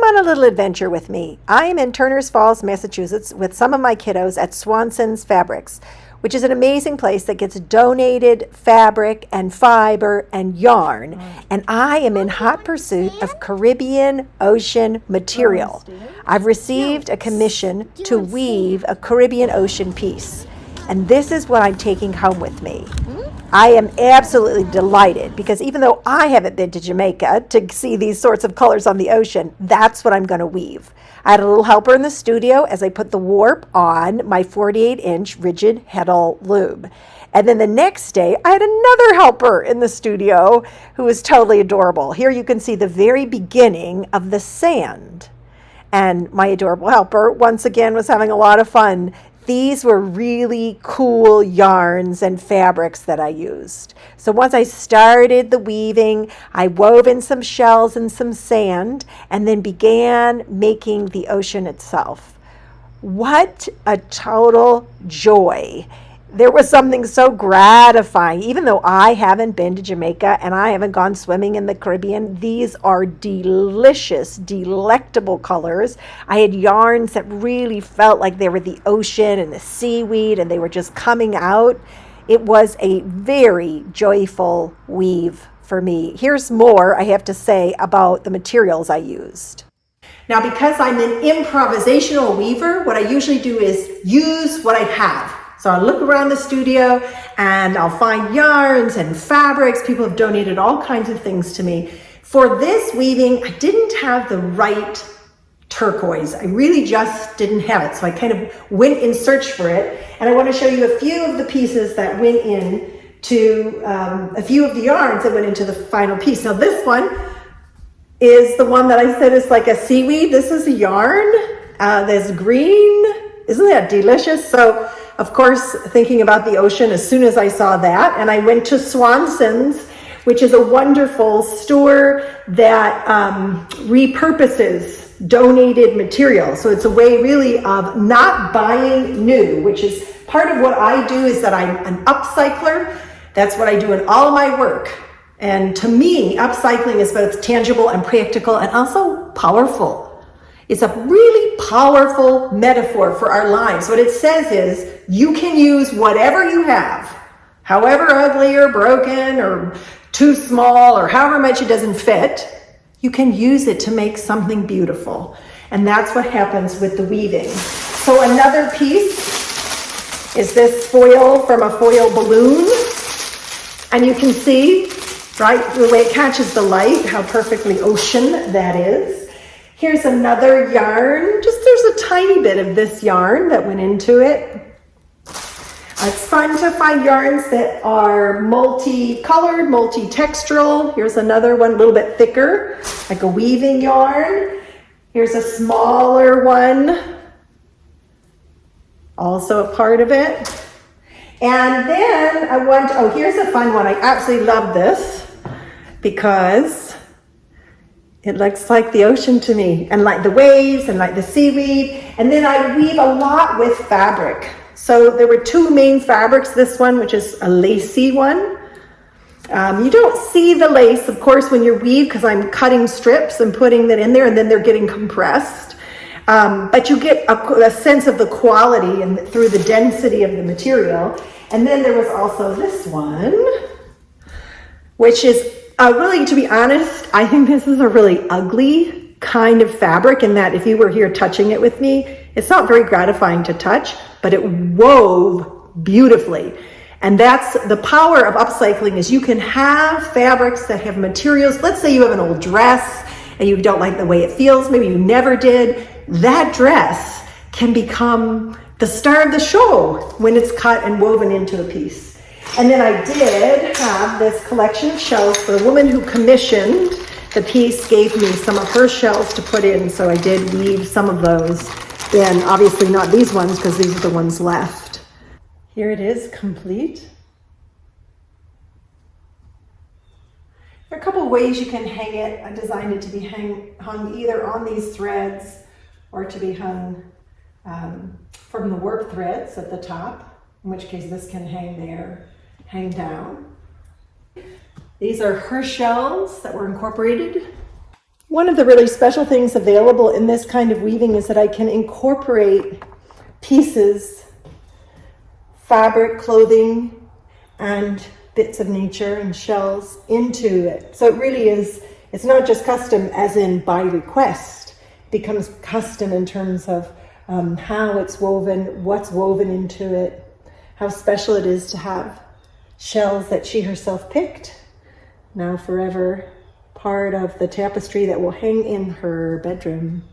on a little adventure with me. I am in Turners Falls, Massachusetts with some of my kiddos at Swanson's Fabrics, which is an amazing place that gets donated fabric and fiber and yarn. And I am in hot pursuit of Caribbean ocean material. I've received a commission to weave a Caribbean ocean piece. And this is what I'm taking home with me. I am absolutely delighted because even though I haven't been to Jamaica to see these sorts of colors on the ocean, that's what I'm going to weave. I had a little helper in the studio as I put the warp on my 48-inch rigid heddle loom. And then the next day, I had another helper in the studio who was totally adorable. Here you can see the very beginning of the sand. And my adorable helper, once again, was having a lot of fun. These were really cool yarns and fabrics that I used. So once I started the weaving, I wove in some shells and some sand and then began making the ocean itself. What a total joy. There was something so gratifying. Even though I haven't been to Jamaica and I haven't gone swimming in the Caribbean, these are delicious, delectable colors. I had yarns that really felt like they were the ocean and the seaweed and they were just coming out. It was a very joyful weave for me. Here's more I have to say about the materials I used. Now, because I'm an improvisational weaver, what I usually do is use what I have. So I'll look around the studio and I'll find yarns and fabrics. People have donated all kinds of things to me. For this weaving, I didn't have the right turquoise. I really just didn't have it. So I kind of went in search for it. And I want to show you a few of the pieces that went in to a few of the yarns that went into the final piece. Now this one is the one that I said is like a seaweed. This is a yarn. There's green. Isn't that delicious? So of course, thinking about the ocean as soon as I saw that, and I went to Swanson's, which is a wonderful store that repurposes donated material. So it's a way really of not buying new, which is part of what I do is that I'm an upcycler. That's what I do in all of my work. And to me, upcycling is both tangible and practical and also powerful. It's a really powerful metaphor for our lives. What it says is you can use whatever you have, however ugly or broken or too small or however much it doesn't fit, you can use it to make something beautiful. And that's what happens with the weaving. So another piece is this foil from a foil balloon. And you can see, right, the way it catches the light, how perfectly ocean that is. Here's another yarn. There's a tiny bit of this yarn that went into it. It's fun to find yarns that are multicolored, multi-textural. Here's another one, a little bit thicker, like a weaving yarn. Here's a smaller one, also a part of it. And then here's a fun one. I absolutely love this because it looks like the ocean to me, and like the waves and like the seaweed. And then I weave a lot with fabric. So there were two main fabrics, this one, which is a lacy one. You don't see the lace, of course, when you weave because I'm cutting strips and putting that in there and then they're getting compressed. But you get a sense of the quality and through the density of the material. And then there was also this one, which is really, to be honest, I think this is a really ugly kind of fabric in that if you were here touching it with me, it's not very gratifying to touch, but it wove beautifully. And that's the power of upcycling is you can have fabrics that have materials. Let's say you have an old dress and you don't like the way it feels. Maybe you never did. That dress can become the star of the show when it's cut and woven into a piece. And then I did have this collection of shells for the woman who commissioned the piece, gave me some of her shells to put in. So I did weave some of those in, obviously not these ones because these are the ones left. Here it is, complete. There are a couple of ways you can hang it. I designed it to be hung either on these threads or to be hung from the warp threads at the top, in which case this can hang there, hang down. These are her shells that were incorporated. One of the really special things available in this kind of weaving is that I can incorporate pieces, fabric, clothing, and bits of nature and shells into it. So it really is, it's not just custom as in by request. It becomes custom in terms of how it's woven, what's woven into it, how special it is to have shells that she herself picked, now forever part of the tapestry that will hang in her bedroom.